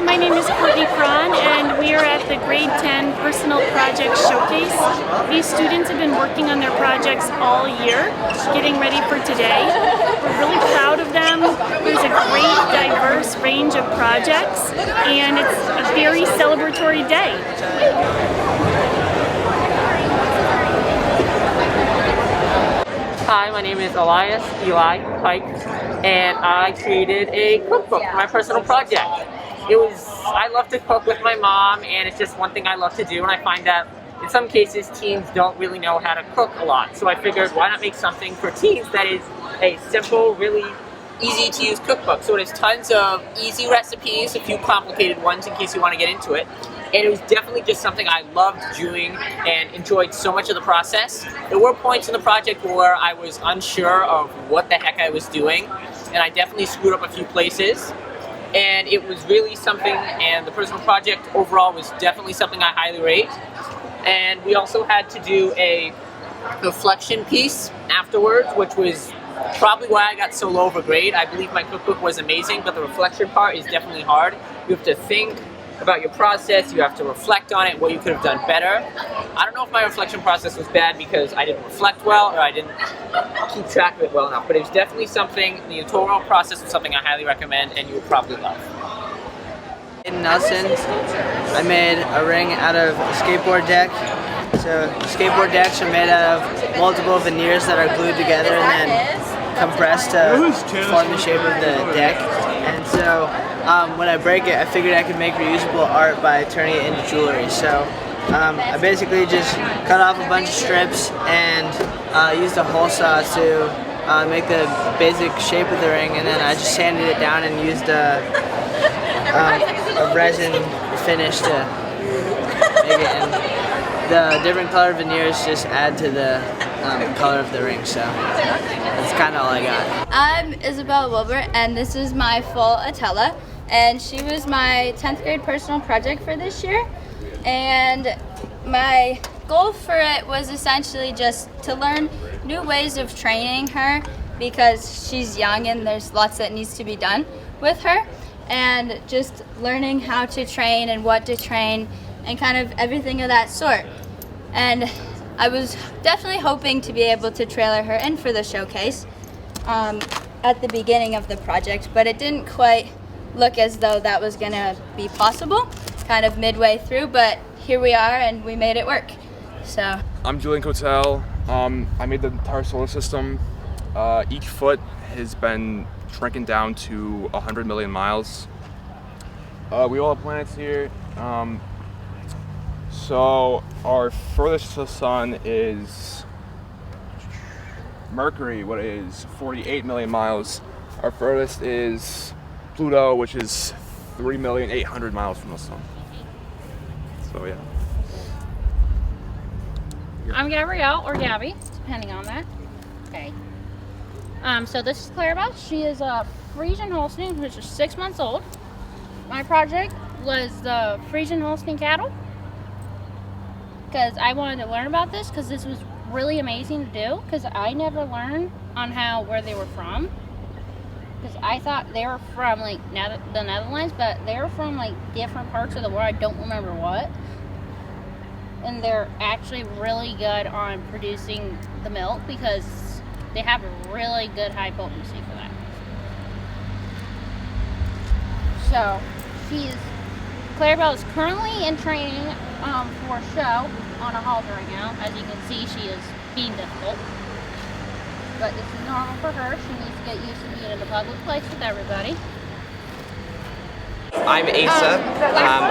my name is Courtney Cron, and we are at the Grade 10 Personal Project Showcase. These students have been working on their projects all year, getting ready for today. We're really proud of them. There's a great, diverse range of projects, and it's a very celebratory day. Hi, my name is Eli Pike, and I created a cookbook for my personal project. I love to cook with my mom, and it's just one thing I love to do, and I find that in some cases teens don't really know how to cook a lot. So I figured, why not make something for teens that is a simple, really easy to use cookbook. So it has tons of easy recipes, a few complicated ones in case you want to get into it. And it was definitely just something I loved doing and enjoyed so much of the process. There were points in the project where I was unsure of what the heck I was doing, and I definitely screwed up a few places. And it was really something, and the personal project overall was definitely something I highly rate. And we also had to do a reflection piece afterwards, which was probably why I got so low of a grade. I believe my cookbook was amazing, but the reflection part is definitely hard. You have to think about your process, you have to reflect on it, what you could have done better. I don't know if my reflection process was bad because I didn't reflect well or I didn't keep track of it well enough, but it was definitely something, the overall process was something I highly recommend and you will probably love. In Nelson, I made a ring out of a skateboard deck. So skateboard decks are made out of multiple veneers that are glued together and then compressed to form the shape of the deck. And so when I break it, I figured I could make reusable art by turning it into jewelry. So I basically just cut off a bunch of strips and used a hole saw to make the basic shape of the ring, and then I just sanded it down and used a resin finish to make it. And the different color veneers just add to the color of the ring, so that's kind of all I got. I'm Isabella Wilbur, and this is my full Attella, and she was my 10th grade personal project for this year. And my goal for it was essentially just to learn new ways of training her, because she's young and there's lots that needs to be done with her, and just learning how to train and what to train and kind of everything of that sort. And I was definitely hoping to be able to trailer her in for the showcase at the beginning of the project, but it didn't quite look as though that was going to be possible kind of midway through, but here we are and we made it work. So I'm Julian Cotel. I made the entire solar system. Each foot has been shrinking down to 100 million miles. We all have planets here. So our furthest to the sun is Mercury, what is 48 million miles. Our furthest is Pluto, which is 3,800,000 miles from the sun. So yeah. I'm Gabrielle, or Gabby, depending on that. Okay. So this is Clarabelle. She is a Friesian Holstein, which is 6 months old. My project was the Friesian Holstein cattle, because I wanted to learn about this, because this was really amazing to do, because I never learned on where they were from, because I thought they were from like the Netherlands, but they were from like different parts of the world. I don't remember what. And they're actually really good on producing the milk because they have a really good high potency for that. So Clarabelle is currently in training for a show on a halter right now. As you can see, she is being difficult. But this is normal for her. She needs to get used to being in a public place with everybody. I'm Asa,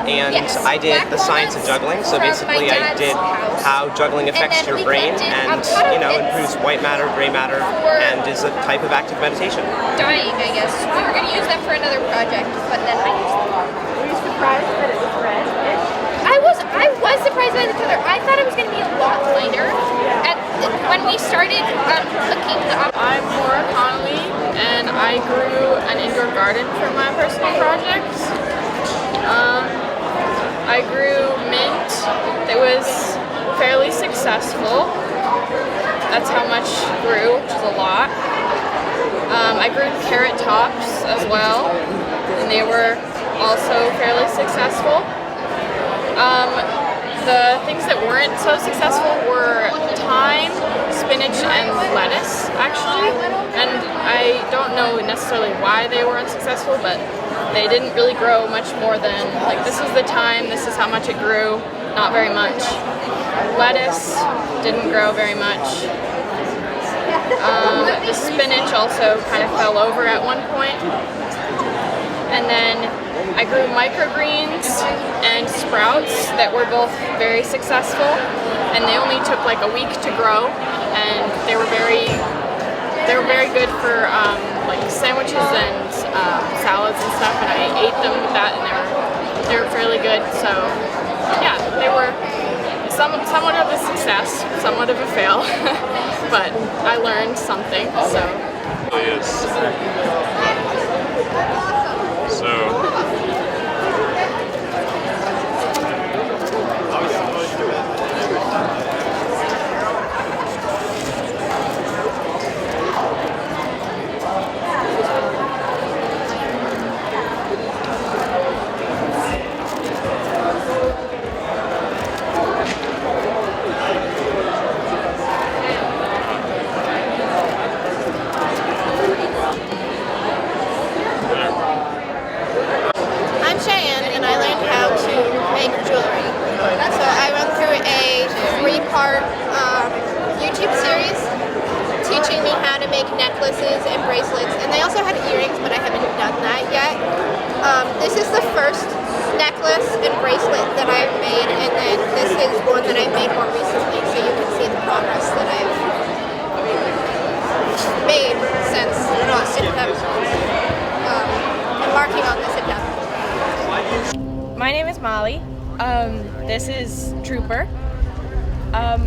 and I did the science of juggling. So basically I did how juggling affects your brain and, improves white matter, gray matter, and is a type of active meditation. Dying, I guess. We were going to use them for another project, but then I used them. Were you surprised that it was red-ish? I was surprised by the color. I thought it was going to be a lot lighter. When we started looking up. I'm Maura Connolly, and I grew an indoor garden for my personal projects. I grew mint. It was fairly successful. That's how much grew, which is a lot. I grew carrot tops as well, and they were also fairly successful. The things that weren't so successful were thyme, spinach, and lettuce, actually. And I don't know necessarily why they were unsuccessful, but they didn't really grow much more than, like, this is the thyme, this is how much it grew, not very much. Lettuce didn't grow very much. The spinach also kind of fell over at one point. And then I grew microgreens and sprouts that were both very successful, and they only took like a week to grow, and they were very good for like sandwiches and salads and stuff, and I ate them with that, and they were fairly good. So yeah, they were somewhat of a success, somewhat of a fail, but I learned something. So. YouTube series teaching me how to make necklaces and bracelets, and they also had earrings, but I haven't done that yet. This is the first necklace and bracelet that I've made, and then this is one that I made more recently, so you can see the progress that I've made since embarking on this endeavor. My name is Molly. This is Trooper.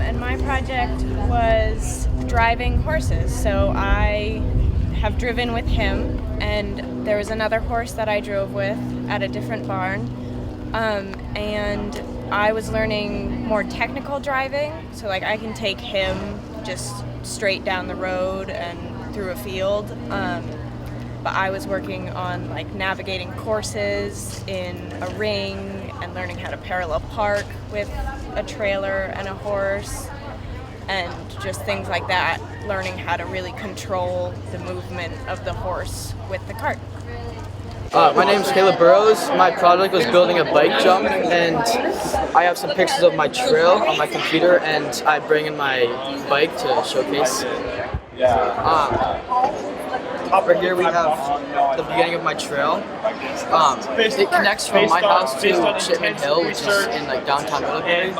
And my project was driving horses. So I have driven with him, and there was another horse that I drove with at a different barn. And I was learning more technical driving, so like I can take him just straight down the road and through a field. But I was working on like navigating courses in a ring and learning how to parallel park with a trailer and a horse and just things like that, learning how to really control the movement of the horse with the cart. My name is BURROWS. My project was building a bike jump, and I have some pictures of my trail on my computer, and I bring in my bike to showcase. Over here we have the beginning of my trail. It connects from my house to Chipman Hill, which is in like downtown Winnipeg.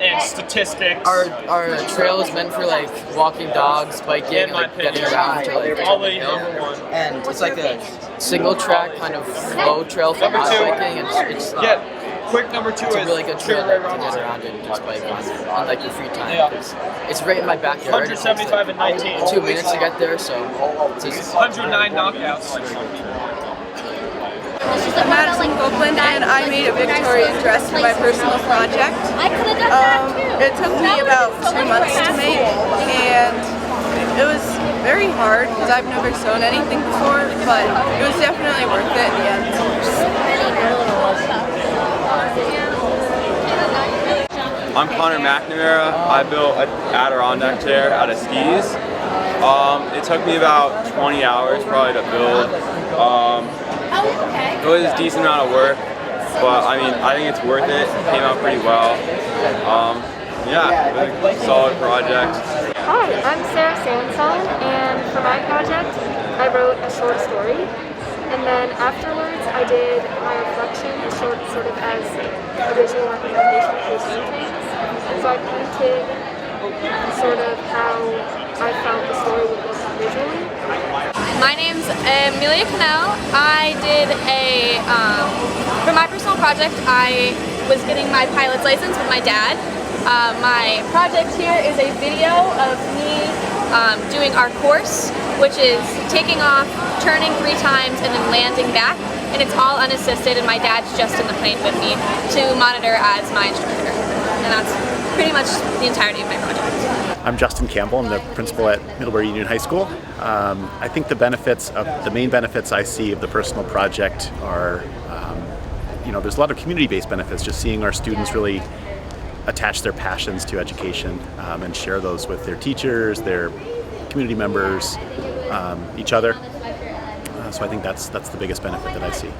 And statistics. Our trail is meant for like walking dogs, biking, and like getting around to like Chipman Hill. And it's like a single track kind of flow trail for mountain biking. It's quick number two it's a really good trail to get around and just bike on like your free time. It's right in my backyard. 175 and 19. 2 minutes to get there, so it's 109 knockouts. I'm Madison Copeland, and I made a Victorian dress for my personal project. It took me about 2 months to make, and it was very hard because I've never sewn anything before, but it was definitely worth it in the end. I'm Connor McNamara. I built an Adirondack chair out of skis. It took me about 20 hours probably to build. It was a decent amount of work, but I mean, I think it's worth it. It came out pretty well. Yeah, it was a solid project. Hi, I'm Sarah Sansone, and for my project, I wrote a short story. And then afterwards, I did my reflection, sort of as a visual representation of those things. And so I painted sort of how I felt the story would look visually. My name's AMELIA. I did for my personal project, I was getting my pilot's license with my dad. My project here is a video of me doing our course, which is taking off, turning 3 times, and then landing back. And it's all unassisted, and my dad's just in the plane with me to monitor as my instructor. And that's pretty much the entirety of my project. I'm Justin Campbell. I'm the principal at Middlebury Union High School. I think the main benefits I see of the personal project are, there's a lot of community-based benefits, just seeing our students really attach their passions to education and share those with their teachers, their community members, each other. So I think that's the biggest benefit that I see.